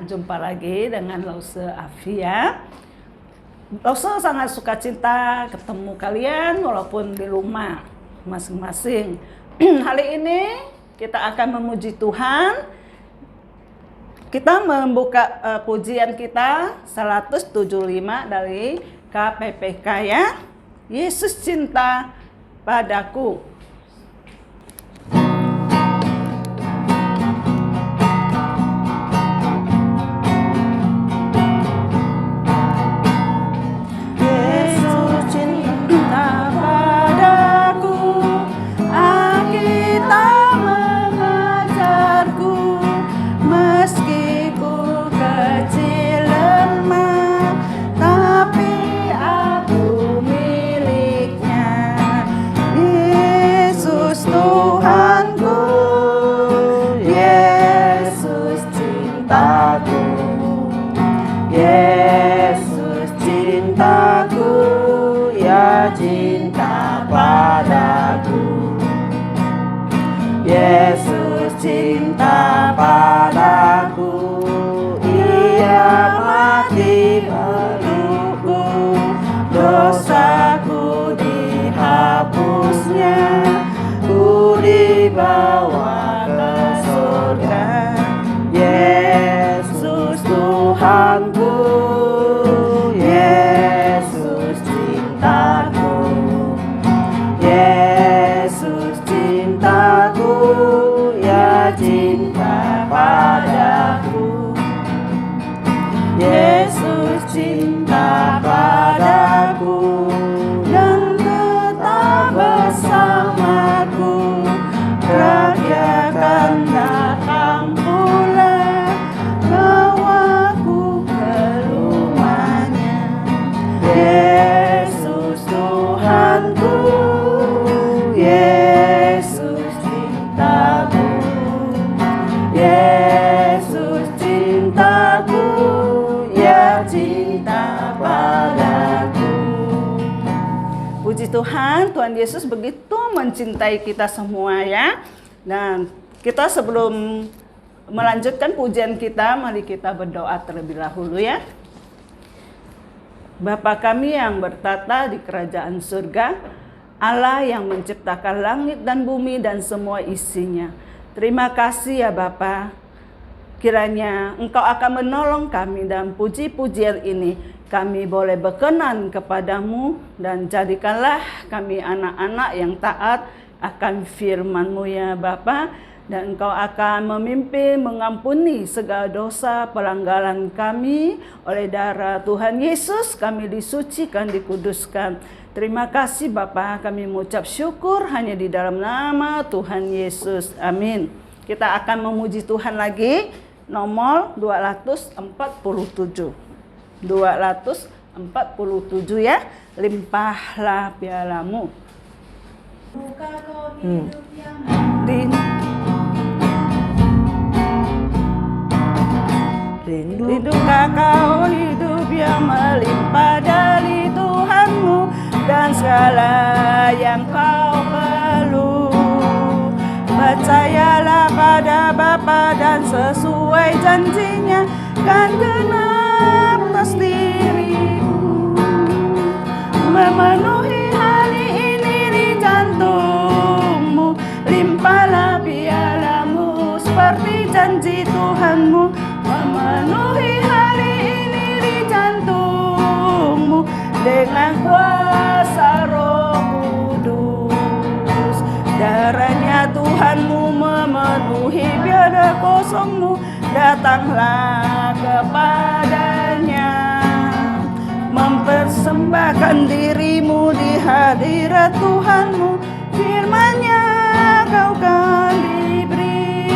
Jumpa lagi dengan Lause Afia. Lause sangat suka cita ketemu kalian walaupun di rumah masing-masing. Hari ini kita akan memuji Tuhan. Kita membuka pujian kita 175 dari KPPK ya. Yesus cinta padaku. Yesus cintaku, ya cinta padaku. Yesus cinta padaku, Ia mati bagiku, dosaku dihapusnya, ku dibawa ke surga. Yesus Tuhanku, Yesus cintaku, Yesus cintaku, ya cinta padaku. Yesus cinta padaku dan tetap bersamaku, rakyat akan datang pula, bawaku ke rumahnya. Yesus Tuhanku, Yesus cintaku, Yesus cintaku, ya cinta padaku. Puji Tuhan, Tuhan Yesus begitu mencintai kita semua ya. Dan kita sebelum melanjutkan pujian kita, mari kita berdoa terlebih dahulu ya. Bapa kami yang bertata di kerajaan surga, Allah yang menciptakan langit dan bumi dan semua isinya. Terima kasih ya Bapa. Kiranya Engkau akan menolong kami dalam puji-pujian ini. Kami boleh berkenan kepadamu dan jadikanlah kami anak-anak yang taat akan firman-Mu ya Bapa. Dan Engkau akan memimpin, mengampuni segala dosa pelanggaran kami. Oleh darah Tuhan Yesus kami disucikan, dikuduskan. Terima kasih Bapa, kami mengucap syukur hanya di dalam nama Tuhan Yesus. Amin. Kita akan memuji Tuhan lagi. Nomor 247. 247 ya. Limpahlah pialamu. Rindukah kau hidup yang melimpah dari Tuhanmu dan segala yang kau perlu. Percayalah pada Bapa dan sesuai janjinya kan genap atas dirimu. Memenuhi hari ini di jantungmu, limpahlah pialamu seperti janji Tuhanmu. Memenuhi hari ini di jantungmu dengan kuasa Roh Kudus. Darahnya Tuhanmu memenuhi biada kosongmu, datanglah kepadanya. Mempersembahkan dirimu di hadirat Tuhanmu, firman-Nya kau kan diberi.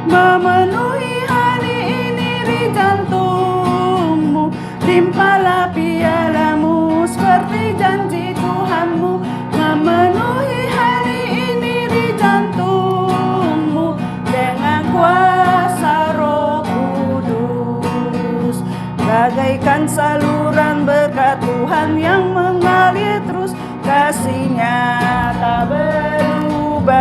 Memenuhi hari ini di jantungmu, Timpalah pialamu seperti janji Tuhanmu, memenuhi hari ini di jantungmu dengan kuasa Roh Kudus. Bagaikan saluran berkat Tuhan yang mengalir terus, kasih-Nya tak berubah.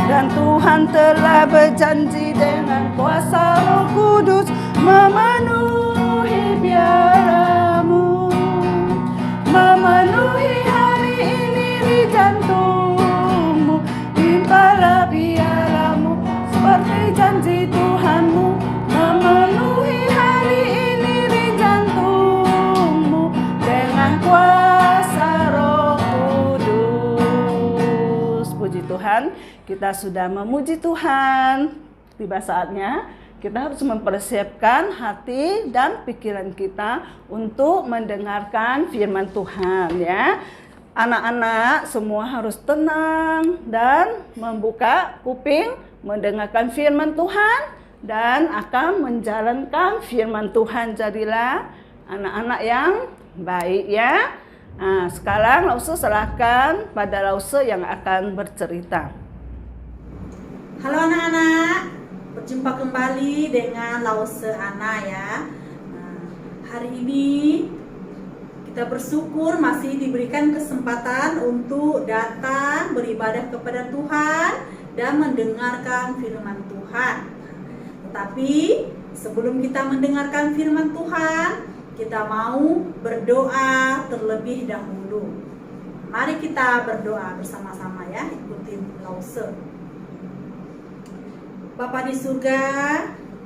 Dan Tuhan telah berjanji dengan kuasa Roh Kudus memenuhi pialamu, memenuhi hari ini di jantungmu. Timpalah pialamu seperti janji Tuhanmu, memenuhi hari ini di jantungmu dengan kuasa Roh Kudus. Puji Tuhan, kita sudah memuji Tuhan. Tiba saatnya kita harus mempersiapkan hati dan pikiran kita untuk mendengarkan firman Tuhan, ya. Anak-anak semua harus tenang dan membuka kuping mendengarkan firman Tuhan dan akan menjalankan firman Tuhan. Jadilah anak-anak yang baik, ya. Nah, sekarang Lause serahkan pada Lause yang akan bercerita. Halo anak-anak, berjumpa kembali dengan Lause Ana, ya. Nah, hari ini kita bersyukur masih diberikan kesempatan untuk datang beribadah kepada Tuhan dan mendengarkan firman Tuhan. Tetapi sebelum kita mendengarkan firman Tuhan, kita mau berdoa terlebih dahulu. Mari kita berdoa bersama-sama, ya. Ikutin Lause. Bapa di surga,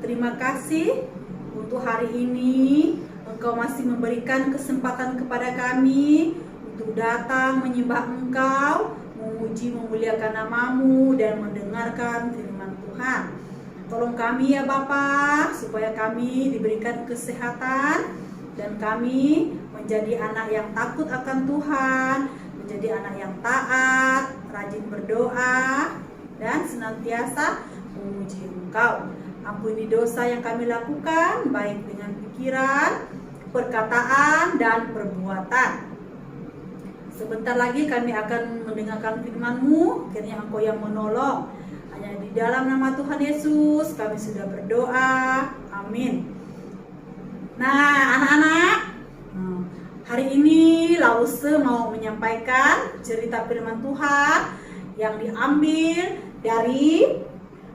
terima kasih untuk hari ini Engkau masih memberikan kesempatan kepada kami untuk datang menyembah Engkau, memuji memuliakan nama-Mu dan mendengarkan firman Tuhan. Tolong kami ya Bapa, supaya kami diberikan kesehatan dan kami menjadi anak yang takut akan Tuhan, menjadi anak yang taat, rajin berdoa dan senantiasa memuji Engkau. Ampuni dosa yang kami lakukan, baik dengan pikiran, perkataan, dan perbuatan. Sebentar lagi kami akan mendengarkan firman-Mu, kiranya Engkau yang menolong. Hanya di dalam nama Tuhan Yesus kami sudah berdoa. Amin. Nah, anak-anak, hari ini Lause mau menyampaikan cerita firman Tuhan yang diambil dari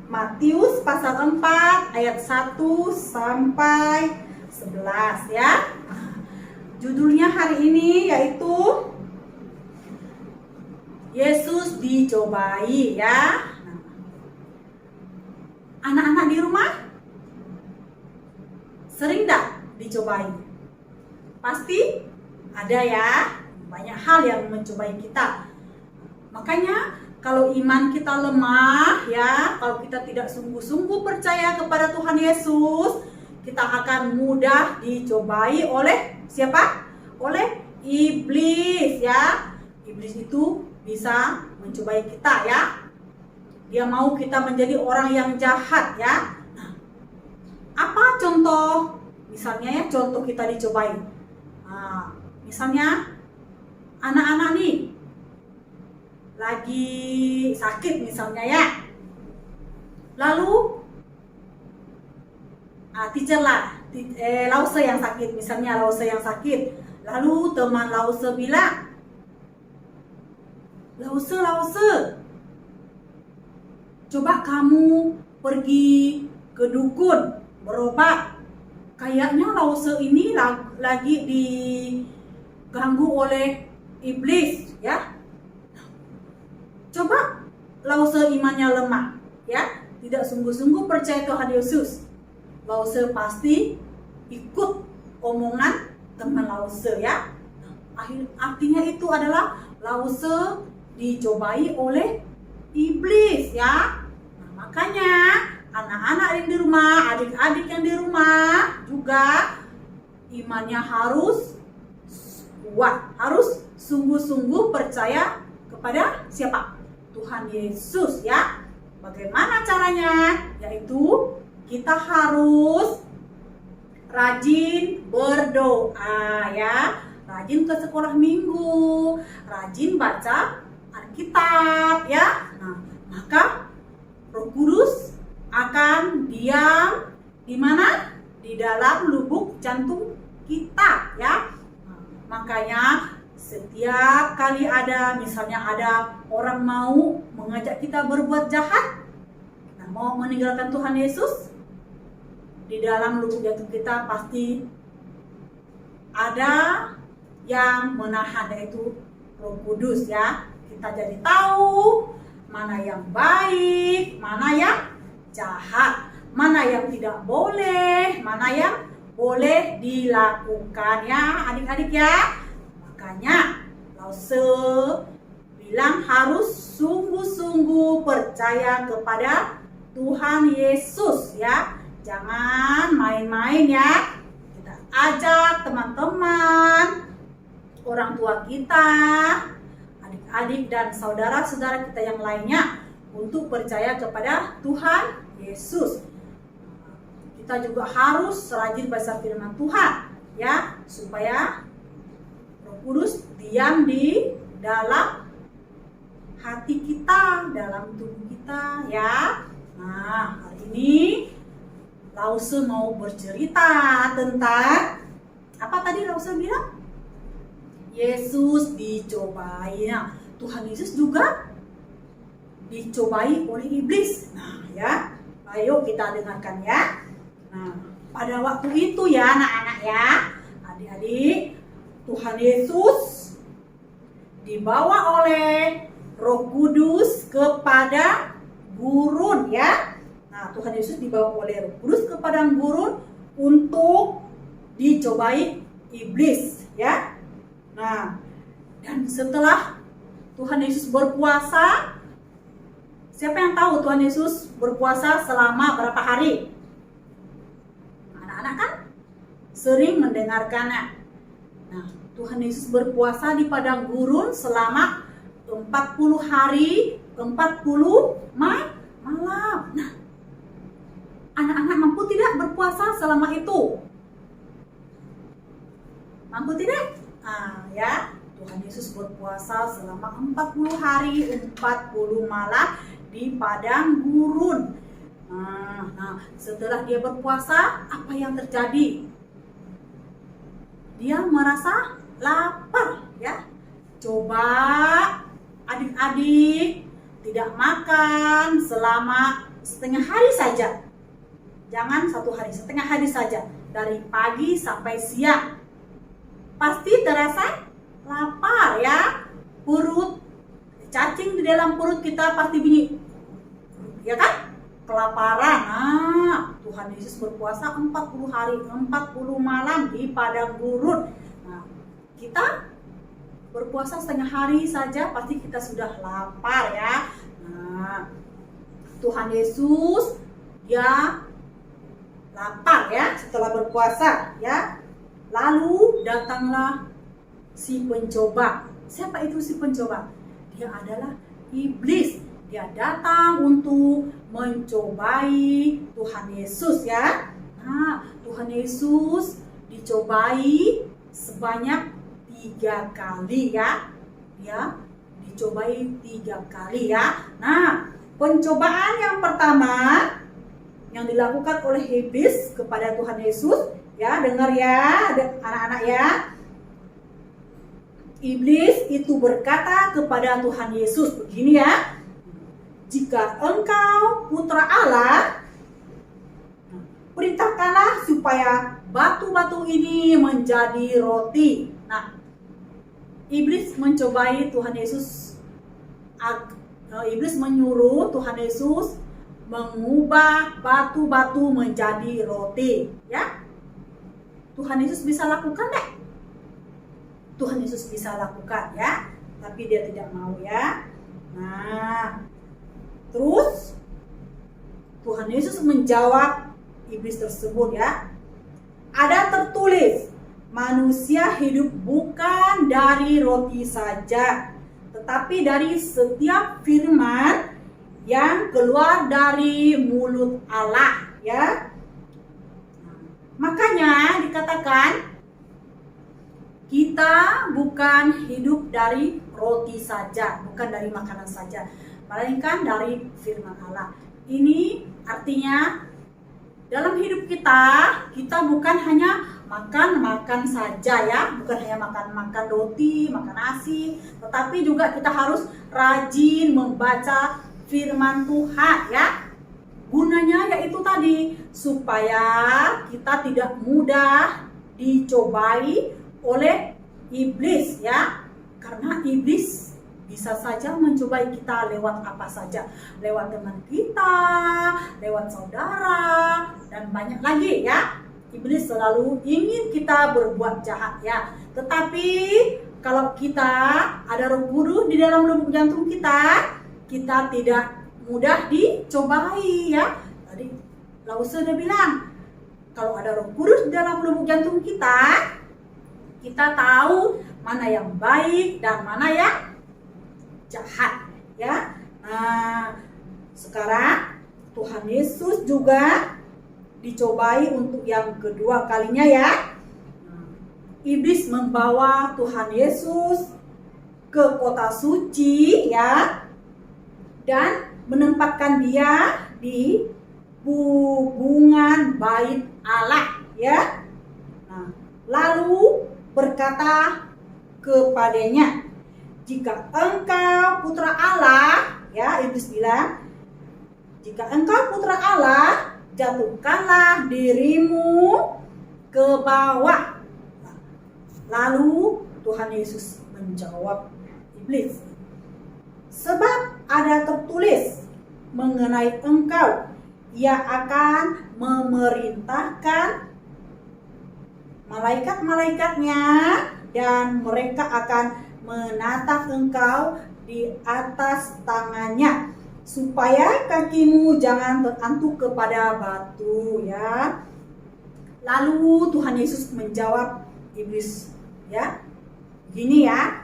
Matius pasal 4 ayat 1 sampai 11, ya. Judulnya hari ini yaitu Yesus dicobai, ya. Anak-anak di rumah sering tak dicobai? Pasti ada, ya. Banyak hal yang mencobai kita. Makanya kalau iman kita lemah, ya, kalau kita tidak sungguh-sungguh percaya kepada Tuhan Yesus, kita akan mudah dicobai oleh siapa? Oleh iblis, ya. Iblis itu bisa mencobai kita, ya. Dia mau kita menjadi orang yang jahat, ya. Nah, apa contoh? Misalnya, ya, contoh kita dicobai. Nah, misalnya anak-anak nih lagi sakit misalnya, ya. Lalu teacher lah, Lause yang sakit, misalnya Lause yang sakit. Lalu teman Lause bilang, Lause, coba kamu pergi ke dukun berobat. Kayaknya Lause ini lagi diganggu oleh iblis, ya. Coba Lause imannya lemah, ya, tidak sungguh-sungguh percaya Tuhan Yesus. Lause pasti ikut omongan teman Lause, ya. Artinya itu adalah Lause dicobai oleh iblis, ya. Nah, makanya anak-anak yang di rumah, adik-adik yang di rumah juga imannya harus kuat, harus sungguh-sungguh percaya kepada siapa? Tuhan Yesus, ya. Bagaimana caranya? Yaitu kita harus rajin berdoa ya, rajin ke sekolah minggu, rajin baca Alkitab ya. Nah, maka Roh Kudus akan diam di mana? Di dalam lubuk jantung kita ya. Nah, makanya setiap kali misalnya ada orang mau mengajak kita berbuat jahat, nah, mau meninggalkan Tuhan Yesus, di dalam lubuk jantung kita pasti ada yang menahan, yaitu Roh Kudus ya. Kita jadi tahu mana yang baik, mana yang jahat, mana yang tidak boleh, mana yang boleh dilakukan ya adik-adik ya. Makanya Lause bilang harus sungguh-sungguh percaya kepada Tuhan Yesus ya. Jangan main-main ya. Kita ajak teman-teman, orang tua kita, adik-adik dan saudara-saudara kita yang lainnya untuk percaya kepada Tuhan Yesus. Kita juga harus rajin baca firman Tuhan ya, supaya Roh Kudus diam di dalam hati kita, dalam tubuh kita ya. Nah, hari ini Lause mau bercerita tentang apa tadi Lause bilang? Yesus dicobai. Nah, Tuhan Yesus juga dicobai oleh iblis. Nah, ya. Ayo kita dengarkan ya. Nah, pada waktu itu ya anak-anak ya, adik-adik, Tuhan Yesus dibawa oleh Roh Kudus kepada gurun ya. Nah, Tuhan Yesus dibawa oleh Roh Kudus ke padang gurun untuk dicobai iblis ya. Nah, dan setelah Tuhan Yesus berpuasa, siapa yang tahu Tuhan Yesus berpuasa selama berapa hari? Anak-anak kan sering mendengarkannya. Nah, Tuhan Yesus berpuasa di padang gurun selama 40 hari, 40 malam. Nah, anak-anak mampu tidak berpuasa selama itu? Mampu tidak? Nah, ya, Tuhan Yesus berpuasa selama 40 hari, 40 malam di padang gurun. Nah, setelah dia berpuasa, apa yang terjadi? Dia merasa lapar, ya. Coba adik-adik tidak makan selama setengah hari saja. Jangan satu hari, setengah hari saja. Dari pagi sampai siang. Pasti terasa lapar ya. Perut, cacing di dalam perut kita pasti bunyi. Ya kan? Kelaparan. Nah, Tuhan Yesus berpuasa 40 hari, 40 malam di padang gurun. Nah, kita berpuasa setengah hari saja pasti kita sudah lapar ya. Nah, Tuhan Yesus dia lapar ya setelah berpuasa ya. Lalu datanglah si pencoba. Siapa itu si pencoba? Dia adalah iblis. Dia datang untuk mencobai Tuhan Yesus ya. Nah, Tuhan Yesus dicobai sebanyak 3 kali ya. Dia dicobai 3 kali ya. Nah, pencobaan yang pertama yang dilakukan oleh iblis kepada Tuhan Yesus, ya, dengar ya anak-anak ya. Iblis itu berkata kepada Tuhan Yesus begini ya. Jika engkau putra Allah, perintahkanlah supaya batu-batu ini menjadi roti. Nah, iblis mencobai Tuhan Yesus. Iblis menyuruh Tuhan Yesus mengubah batu-batu menjadi roti, ya. Tuhan Yesus bisa lakukan enggak? Tuhan Yesus bisa lakukan ya, tapi dia tidak mau ya. Nah, terus Tuhan Yesus menjawab iblis tersebut ya. Ada tertulis, manusia hidup bukan dari roti saja, tetapi dari setiap firman yang keluar dari mulut Allah ya. Makanya dikatakan kita bukan hidup dari roti saja, bukan dari makanan saja, melainkan dari firman Allah. Ini artinya dalam hidup kita bukan hanya makan saja ya, bukan hanya makan roti, makan nasi, tetapi juga kita harus rajin membaca firman Tuhan ya. Gunanya yaitu tadi supaya kita tidak mudah dicobai oleh iblis ya. Karena iblis bisa saja mencobai kita lewat apa saja, lewat teman kita, lewat saudara, dan banyak lagi ya. Iblis selalu ingin kita berbuat jahat ya. Tetapi kalau kita ada Roh Kudus di dalam lubuk jantung kita tidak mudah dicobai ya. Tadi Lause sudah bilang, kalau ada Roh Kudus di dalam lubuk jantung kita tahu mana yang baik dan mana yang jahat ya. Nah, sekarang Tuhan Yesus juga dicobai untuk yang kedua kalinya ya. Iblis membawa Tuhan Yesus ke kota suci ya, dan menempatkan dia di hubungan bait Allah ya. Nah, lalu berkata kepadanya, jika engkau putra Allah ya, iblis bilang, jika engkau putra Allah, jatuhkanlah dirimu ke bawah. Lalu Tuhan Yesus menjawab iblis, sebab ada tertulis mengenai engkau, ia akan memerintahkan malaikat-malaikatnya dan mereka akan menatang engkau di atas tangannya, supaya kakimu jangan terantuk kepada batu ya. Lalu Tuhan Yesus menjawab iblis ya, gini ya,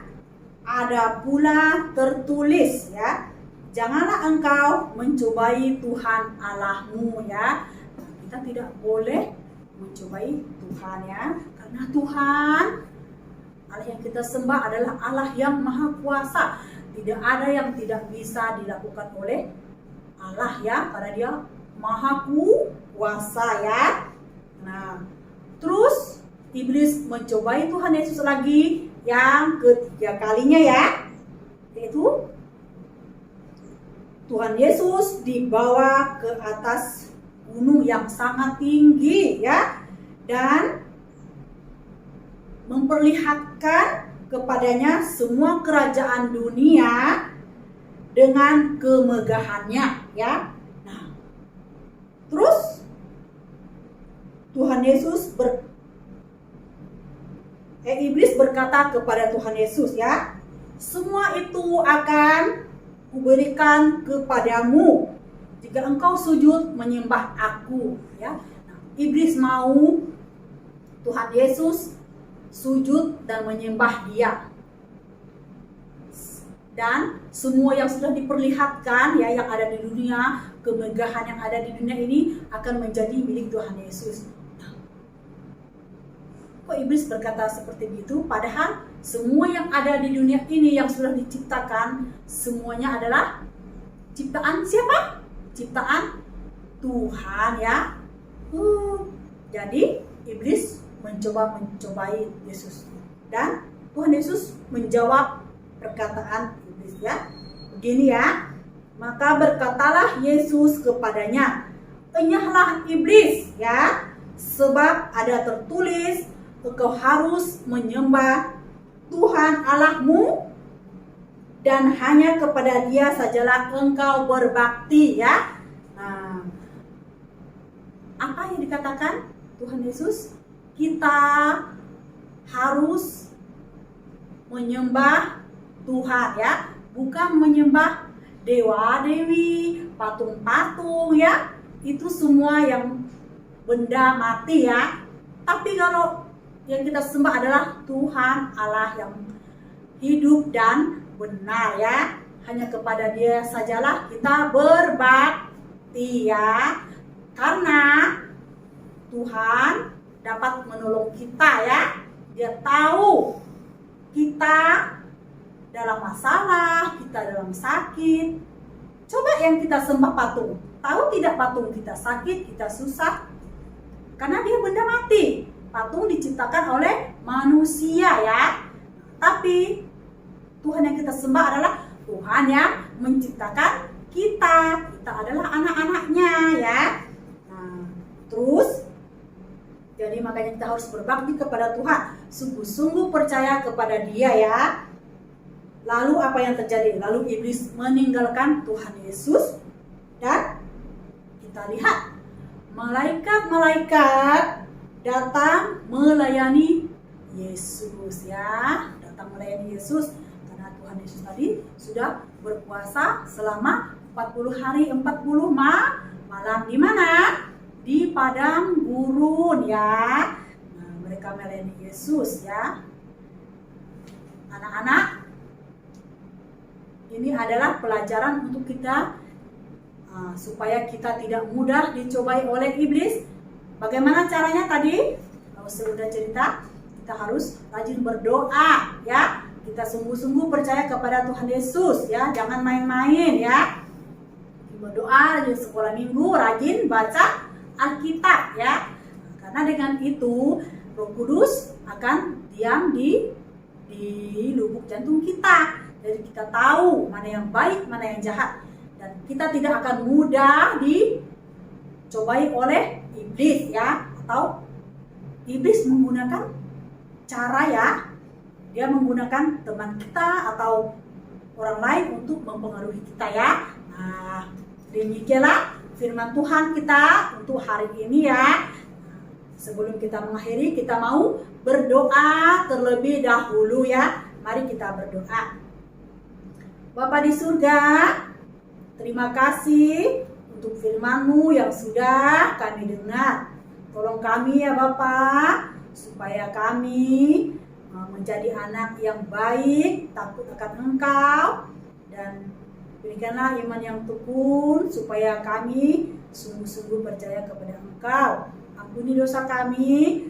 ada pula tertulis ya, janganlah engkau mencobai Tuhan Allahmu ya. Kita tidak boleh mencobai Tuhan ya, karena Tuhan Allah yang kita sembah adalah Allah yang maha kuasa. Tidak ada yang tidak bisa dilakukan oleh Allah ya, karena dia maha kuasa ya. Nah, terus iblis mencobai Tuhan Yesus lagi yang ketiga kalinya ya, yaitu Tuhan Yesus dibawa ke atas gunung yang sangat tinggi ya, dan memperlihatkan kepadanya semua kerajaan dunia dengan kemegahannya ya. Nah, terus Tuhan Yesus iblis berkata kepada Tuhan Yesus ya, semua itu akan kuberikan kepadamu jika engkau sujud menyembah aku ya. Nah, iblis mau Tuhan Yesus sujud dan menyembah dia, dan semua yang sudah diperlihatkan ya, yang ada di dunia, kemegahan yang ada di dunia ini akan menjadi milik Tuhan Yesus. Kok iblis berkata seperti itu? Padahal semua yang ada di dunia ini yang sudah diciptakan, semuanya adalah ciptaan siapa? Ciptaan Tuhan ya. Jadi iblis mencobai Yesus, dan Tuhan Yesus menjawab perkataan iblis ya. Begini ya, maka berkatalah Yesus kepadanya, enyahlah iblis ya, sebab ada tertulis, engkau harus menyembah Tuhan Allahmu dan hanya kepada Dia sajalah engkau berbakti ya. Nah, apa yang dikatakan Tuhan Yesus? Kita harus menyembah Tuhan ya, bukan menyembah dewa-dewi, patung-patung ya. Itu semua yang benda mati ya. Tapi kalau yang kita sembah adalah Tuhan Allah yang hidup dan benar ya. Hanya kepada Dia sajalah kita berbakti ya. Karena Tuhan dapat menolong kita ya. Dia tahu kita dalam masalah, kita dalam sakit. Coba yang kita sembah patung. Tahu tidak patung kita sakit, kita susah? Karena dia benda mati. Patung diciptakan oleh manusia ya. Tapi Tuhan yang kita sembah adalah Tuhan yang menciptakan kita. Kita adalah anak-anaknya ya. Nah, terus jadi makanya kita harus berbakti kepada Tuhan. Sungguh-sungguh percaya kepada Dia ya. Lalu apa yang terjadi? Lalu iblis meninggalkan Tuhan Yesus. Dan kita lihat malaikat-malaikat datang melayani Yesus ya. Datang melayani Yesus karena Tuhan Yesus tadi sudah berpuasa selama 40 hari 40 malam di mana? Di padang gurun ya. Nah, mereka melayani Yesus ya. Anak-anak, ini adalah pelajaran untuk kita supaya kita tidak mudah dicobai oleh iblis. Bagaimana caranya tadi? Kalau sudah cerita, kita harus rajin berdoa ya. Kita sungguh-sungguh percaya kepada Tuhan Yesus ya. Jangan main-main ya. Berdoa, rajin sekolah minggu, rajin baca Alkitab ya. Karena dengan itu Roh Kudus akan diam di lubuk jantung kita. Jadi kita tahu mana yang baik, mana yang jahat. Dan kita tidak akan mudah dicobai oleh iblis ya. Atau iblis menggunakan cara ya. Dia menggunakan teman kita atau orang lain untuk mempengaruhi kita ya. Nah, demikianlah firman Tuhan kita untuk hari ini ya. Sebelum kita mengakhiri, kita mau berdoa terlebih dahulu ya. Mari kita berdoa. Bapa di surga, terima kasih untuk firman-Mu yang sudah kami dengar. Tolong kami ya Bapa, supaya kami menjadi anak yang baik, takut akan Engkau, dan berikanlah iman yang tekun supaya kami sungguh-sungguh percaya kepada Engkau. Ampuni dosa kami.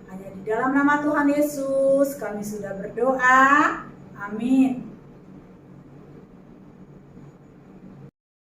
Hanya di dalam nama Tuhan Yesus kami sudah berdoa. Amin.